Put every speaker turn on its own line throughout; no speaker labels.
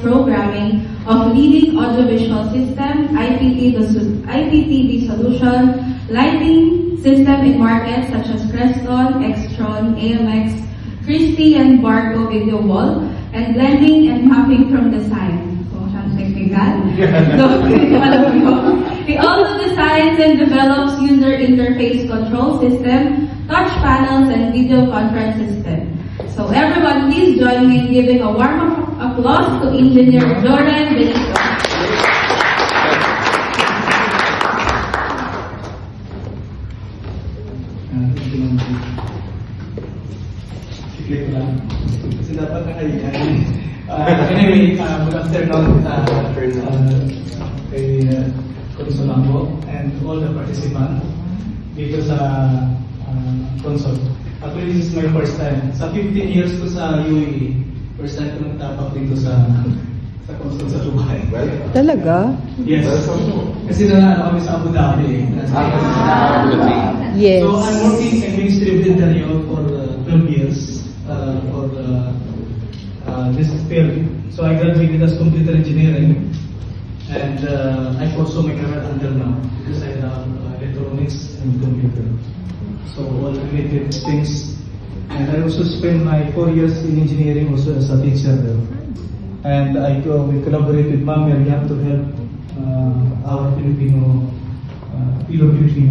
programming of leading audiovisual system, IPTV solution, lighting system in markets such as Creston, Extron, AMX, Christie, and Barco Video Wall, and blending and mapping from design. So, technical. He also designs and develops user interface control system, touch panels, and video conference system. So everyone, please join me in giving a warm applause to Engineer Jordan Benito.
Anyway, good afternoon kay Consolambo and all the participants dito sa console. Actually, this is my first time. Sa 15 years ko sa UAE, first time ko nagtapak dito sa console sa Dubai.
Talaga?
Yes. Kasi na kami sa Abu Dhabi.
Yes.
So I'm working in Ministry of Interior for 12 years for this field. So I graduated as computer engineering, and I also my career until now because I love electronics and computer. So all related things. And I also spent my 4 years in engineering also as a teacher there. And we collaborate with Ma'am Miriam to help our Filipino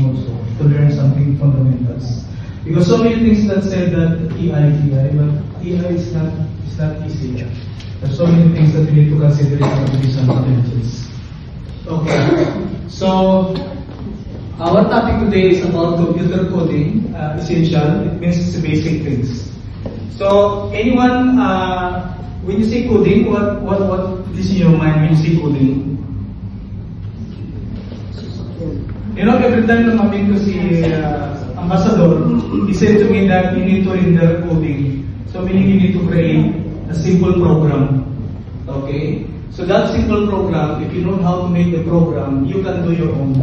also to learn something fundamentals. Because so many things that said that AI, but AI is not easy. There's so many things that we need to consider in artificial intelligence. Okay, so our topic today is about computer coding, essential. It means it's basic things. So anyone, when you say coding, what is in your mind when you say coding? You know, every time na mapin ko si Ambassador, he said to me that you need to render coding. So meaning you need to create a simple program. Okay? So that simple program, if you know how to make the program, you can do your own.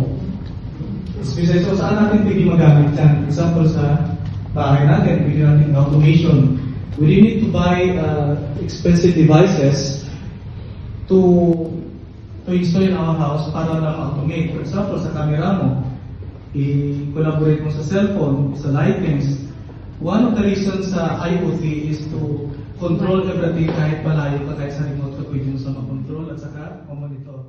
Especially, so saan natin pwede magamit yan? Example sa bahay natin, pwede natin automation. We really need to buy expensive devices to install in our house para lang automate. For example, sa camera mo, i-collaborate mo sa cellphone, sa lightings. One of the reasons sa IoT is to control everything kahit malayo ka, kahit sa remote ka pwede mo sa makontrol at saka mamonitor.